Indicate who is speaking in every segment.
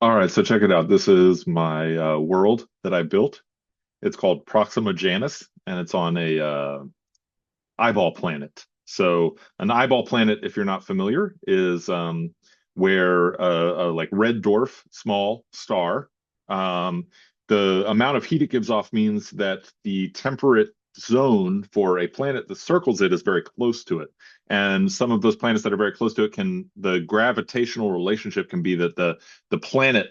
Speaker 1: All right, so check it out. This is my world that I built. It's called Proxima Janus, and it's on a eyeball planet. So an eyeball planet, if you're not familiar, is where a like red dwarf, small star, um, the amount of heat it gives off means that the temperate zone for a planet that circles it is very close to it. And some of those planets that are very close to it can the gravitational relationship can be that the planet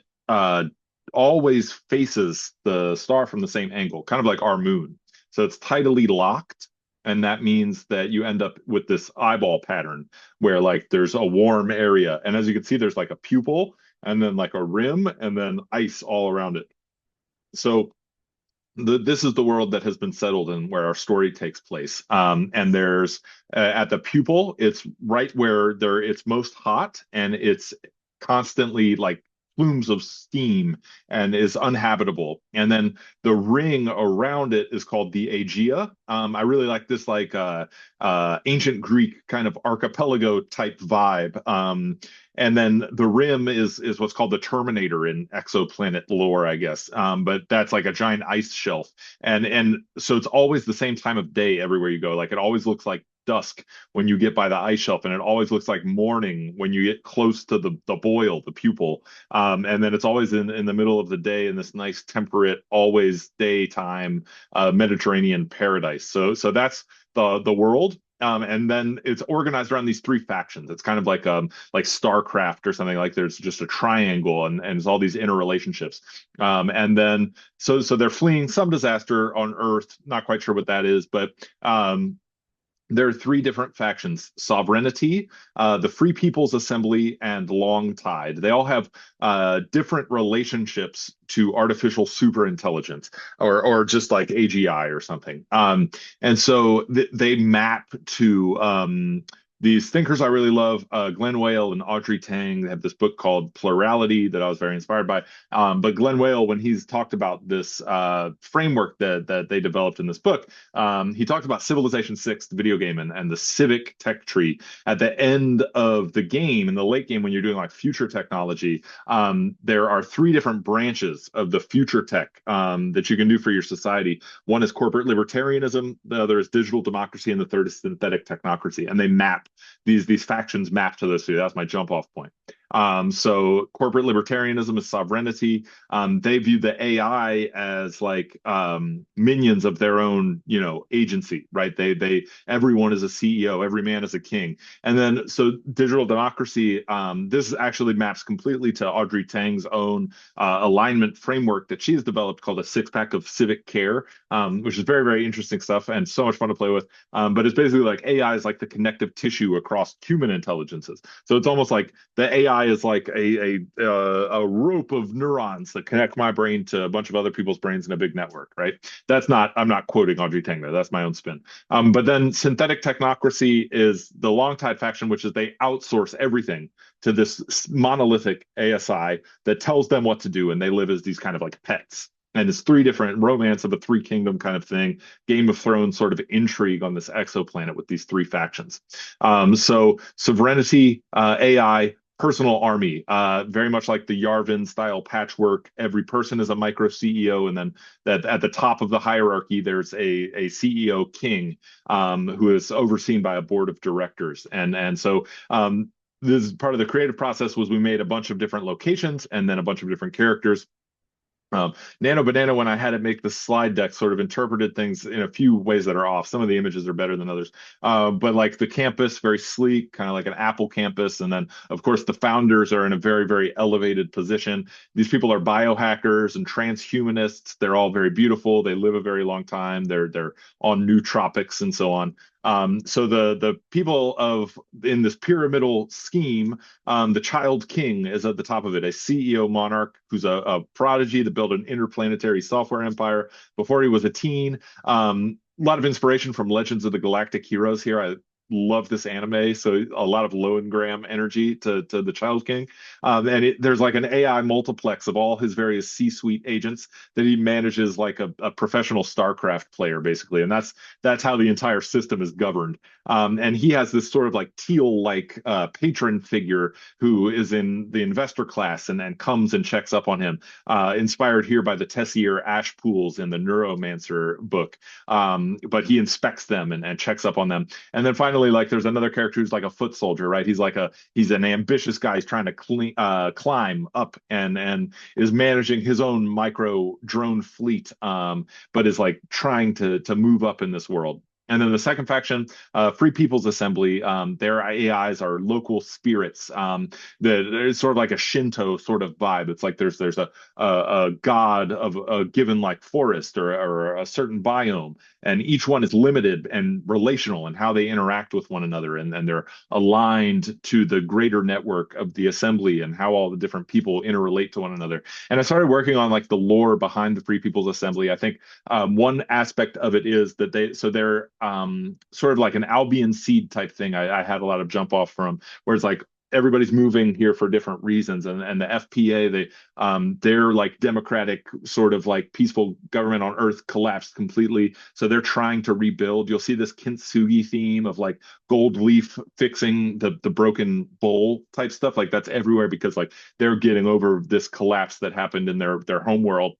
Speaker 1: always faces the star from the same angle, kind of like our moon. So it's tidally locked, and that means that you end up with this eyeball pattern where like there's a warm area, and as you can see, there's like a pupil and then like a rim and then ice all around it. So this is the world that has been settled and where our story takes place. And there's at the pupil, it's right where it's most hot, and it's constantly like plumes of steam and is uninhabitable. And then the ring around it is called the Aegea. I really like this like ancient Greek kind of archipelago type vibe. And then the rim is what's called the Terminator in exoplanet lore, I guess. But that's like a giant ice shelf, and so it's always the same time of day everywhere you go. Like it always looks like dusk when you get by the ice shelf, and it always looks like morning when you get close to the boil, the pupil. And then it's always in the middle of the day in this nice temperate, always daytime Mediterranean paradise. So that's the world. And then it's organized around these three factions. It's kind of like StarCraft or something. Like there's just a triangle, and it's all these interrelationships. And then so they're fleeing some disaster on Earth. Not quite sure what that is, but there are three different factions: Sovereignty, the Free People's Assembly, and Long Tide. They all have different relationships to artificial superintelligence, or just like AGI or something. And so they map to these thinkers I really love, Glenn Weyl and Audrey Tang. They have this book called Plurality that I was very inspired by. But Glenn Weyl, when he's talked about this framework that they developed in this book, he talked about Civilization 6, the video game, and the Civic Tech Tree. At the end of the game, in the late game, when you're doing like future technology, there are three different branches of the future tech that you can do for your society. One is corporate libertarianism, the other is digital democracy, and the third is synthetic technocracy. And they map these factions map to those two. That's my jump off point. So corporate libertarianism is sovereignty. They view the AI as like minions of their own, agency, right? They everyone is a CEO, every man is a king. And then so digital democracy, this actually maps completely to Audrey Tang's own alignment framework that she's developed called a six pack of civic care, which is very, very interesting stuff and so much fun to play with. But it's basically like AI is like the connective tissue across human intelligences. So it's almost like the AI is like a rope of neurons that connect my brain to a bunch of other people's brains in a big network, right? I'm not quoting Audrey Tang there. That's my own spin. But then synthetic technocracy is the long tide faction, which is they outsource everything to this monolithic ASI that tells them what to do, and they live as these kind of like pets. And it's three different romance of a three kingdom kind of thing, Game of Thrones sort of intrigue on this exoplanet with these three factions. So sovereignty, AI, personal army, very much like the Yarvin style patchwork. Every person is a micro CEO, and then that at the top of the hierarchy, there's a CEO king who is overseen by a board of directors. And so this is part of the creative process was we made a bunch of different locations and then a bunch of different characters. Nano Banana, when I had it make the slide deck, sort of interpreted things in a few ways that are off. Some of the images are better than others. But like the campus, very sleek, kind of like an Apple campus. And then, of course, the founders are in a very, very elevated position. These people are biohackers and transhumanists. They're all very beautiful. They live a very long time. They're on nootropics and so on. So the people of in this pyramidal scheme, the Child King is at the top of it, a CEO monarch who's a prodigy that built an interplanetary software empire before he was a teen. A lot of inspiration from Legends of the Galactic Heroes here. love this anime, so a lot of Lowengram energy to the Child King. And there's like an AI multiplex of all his various C-suite agents that he manages like a professional StarCraft player, basically. And that's how the entire system is governed. And he has this sort of like teal-like patron figure who is in the investor class and comes and checks up on him, inspired here by the Tessier ash pools in the Neuromancer book. But he inspects them and checks up on them. And then finally, like there's another character who's like a foot soldier, right? He's an ambitious guy. He's trying to climb up and is managing his own micro drone fleet, but is like trying to move up in this world. And then the second faction, Free People's Assembly, their AIs are local spirits. That it's sort of like a Shinto sort of vibe. It's like there's a god of a given like forest or a certain biome, and each one is limited and relational in how they interact with one another, and they're aligned to the greater network of the assembly and how all the different people interrelate to one another. And I started working on like the lore behind the Free People's Assembly. I think one aspect of it is that they're sort of like an Albion seed type thing. I had a lot of jump off from, where it's like everybody's moving here for different reasons, and the FPA, their like democratic sort of like peaceful government on Earth collapsed completely, so they're trying to rebuild. You'll see this kintsugi theme of like gold leaf fixing the broken bowl type stuff, like that's everywhere because like they're getting over this collapse that happened in their home world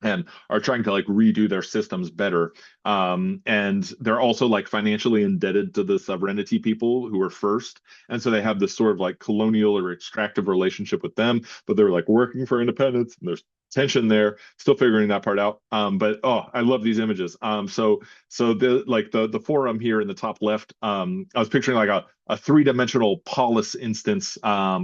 Speaker 1: and are trying to like redo their systems better. And they're also like financially indebted to the sovereignty people who are first. And so they have this sort of like colonial or extractive relationship with them, but they're like working for independence. And there's tension there, still figuring that part out. But oh, I love these images. So the forum here in the top left, I was picturing like a three-dimensional polis instance,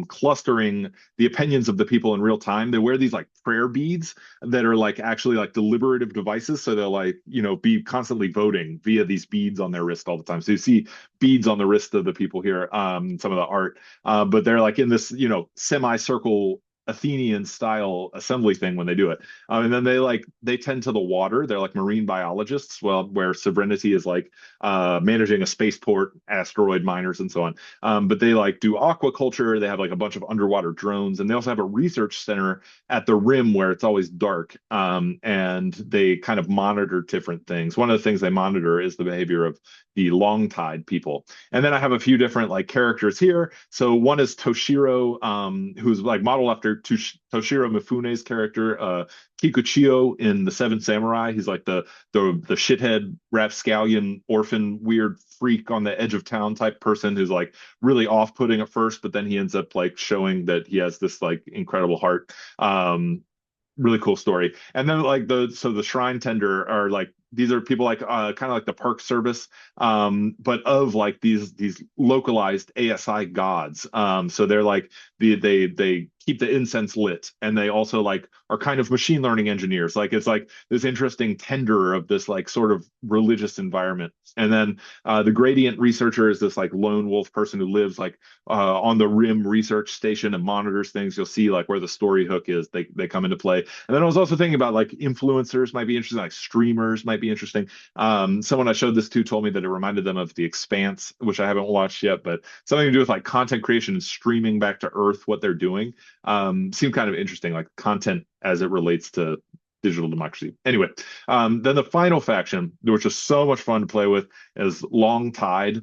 Speaker 1: clustering the opinions of the people in real time. They wear these like prayer beads that are like actually like deliberative devices. So they'll like, be constantly voting via these beads on their wrist all the time. So you see beads on the wrist of the people here, some of the art, but they're like in this, semicircle Athenian style assembly thing when they do it. And then they tend to the water. They're like marine biologists, well, where sovereignty is like managing a spaceport, asteroid miners, and so on. But they like do aquaculture. They have like a bunch of underwater drones, and they also have a research center at the rim where it's always dark. And they kind of monitor different things. One of the things they monitor is the behavior of the long tide people. And then I have a few different like characters here. So one is Toshiro, who's like modeled after Toshiro Mifune's character, Kikuchiyo in The Seven Samurai. He's like the shithead rapscallion orphan weird freak on the edge of town type person who's like really off-putting at first, but then he ends up like showing that he has this like incredible heart. Really cool story. And then like the shrine tender are like, these are people like kind of like the park service, but of like these localized ASI gods. So they're like they keep the incense lit, and they also like are kind of machine learning engineers. Like it's like this interesting tender of this like sort of religious environment. And then the gradient researcher is this like lone wolf person who lives like on the rim research station and monitors things. You'll see like where the story hook is. They come into play. And then I was also thinking about like influencers might be interesting, like streamers might be interesting. Someone I showed this to told me that it reminded them of The Expanse, which I haven't watched yet, but something to do with like content creation and streaming back to Earth what they're doing. Seemed kind of interesting, like content as it relates to digital democracy. Anyway, then the final faction, which is so much fun to play with, is Long Tide,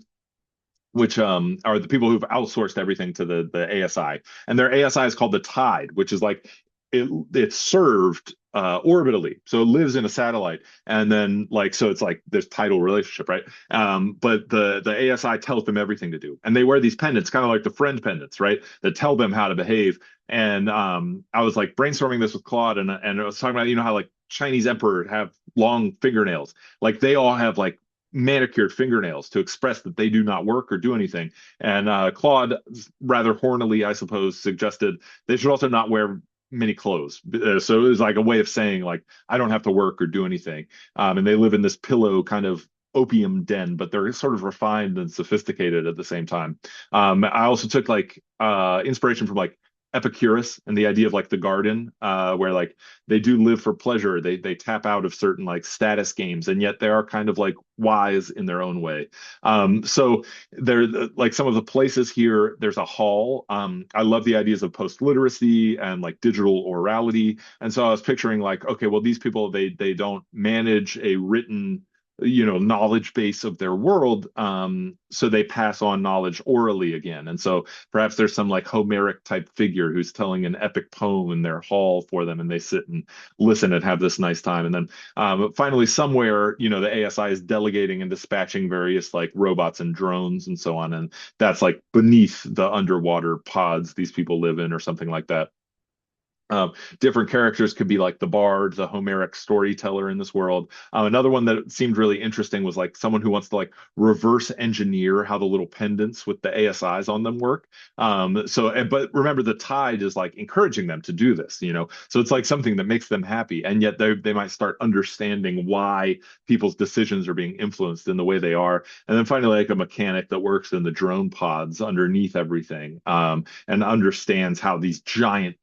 Speaker 1: which are the people who've outsourced everything to the ASI. And their ASI is called the Tide, which is like it's served orbitally, so it lives in a satellite, and then like so it's like this tidal relationship, right? But the ASI tells them everything to do, and they wear these pendants, kind of like the friend pendants, right, that tell them how to behave. And I was like brainstorming this with Claude, and I was talking about how like Chinese emperor have long fingernails, like they all have like manicured fingernails to express that they do not work or do anything. And Claude, rather hornily, I suppose, suggested they should also not wear many clothes. So it was like a way of saying like I don't have to work or do anything. And they live in this pillow kind of opium den, but they're sort of refined and sophisticated at the same time. I also took like inspiration from like Epicurus and the idea of like the garden, where like they do live for pleasure. They tap out of certain like status games, and yet they are kind of like wise in their own way. So there, like some of the places here, there's a hall. I love the ideas of post literacy and like digital orality, and so I was picturing like, okay, well, these people they don't manage a written knowledge base of their world, so they pass on knowledge orally again. And so perhaps there's some like Homeric type figure who's telling an epic poem in their hall for them, and they sit and listen and have this nice time. And then finally, somewhere, the ASI is delegating and dispatching various like robots and drones and so on. And that's like beneath the underwater pods these people live in, or something like that. Different characters could be like the bard, the Homeric storyteller in this world. Another one that seemed really interesting was like someone who wants to like reverse engineer how the little pendants with the ASIs on them work. But remember, the tide is like encouraging them to do this, So it's like something that makes them happy, and yet they might start understanding why people's decisions are being influenced in the way they are. And then finally, like a mechanic that works in the drone pods underneath everything, and understands how these giant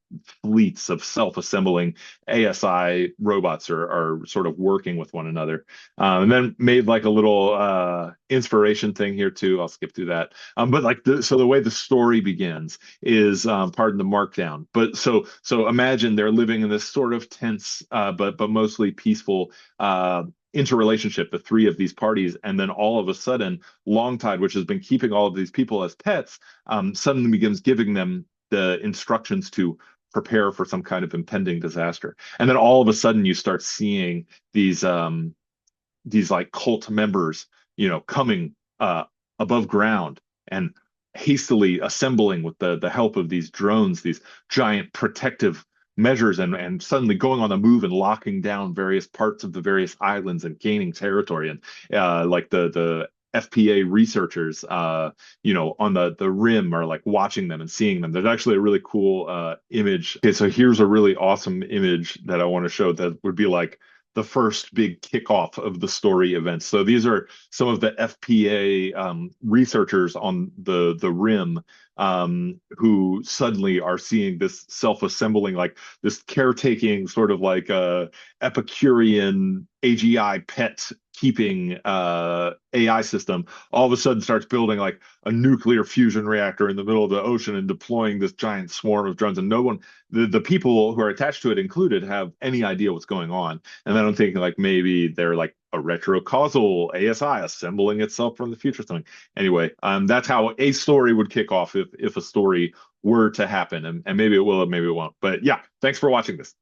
Speaker 1: fleets of self-assembling ASI robots are sort of working with one another. And then made like a little inspiration thing here too. I'll skip through that. But like so the way the story begins is, pardon the markdown, but so imagine they're living in this sort of tense but mostly peaceful interrelationship, the three of these parties, and then all of a sudden Longtide, which has been keeping all of these people as pets, suddenly begins giving them the instructions to prepare for some kind of impending disaster. And then all of a sudden you start seeing these like cult members, coming above ground and hastily assembling with the help of these drones, these giant protective measures, and suddenly going on the move and locking down various parts of the various islands and gaining territory. And like the FPA researchers, on the rim are like watching them and seeing them. There's actually a really cool image. Okay, so here's a really awesome image that I want to show that would be like the first big kickoff of the story events. So these are some of the FPA researchers on the rim, who suddenly are seeing this self-assembling, like this caretaking sort of like Epicurean AGI pet keeping AI system, all of a sudden starts building like a nuclear fusion reactor in the middle of the ocean and deploying this giant swarm of drones. And no one, the people who are attached to it included, have any idea what's going on. And then I'm thinking like maybe they're like a retrocausal ASI assembling itself from the future, something. Anyway, that's how a story would kick off if a story were to happen, and maybe it will, and maybe it won't. But yeah, thanks for watching this.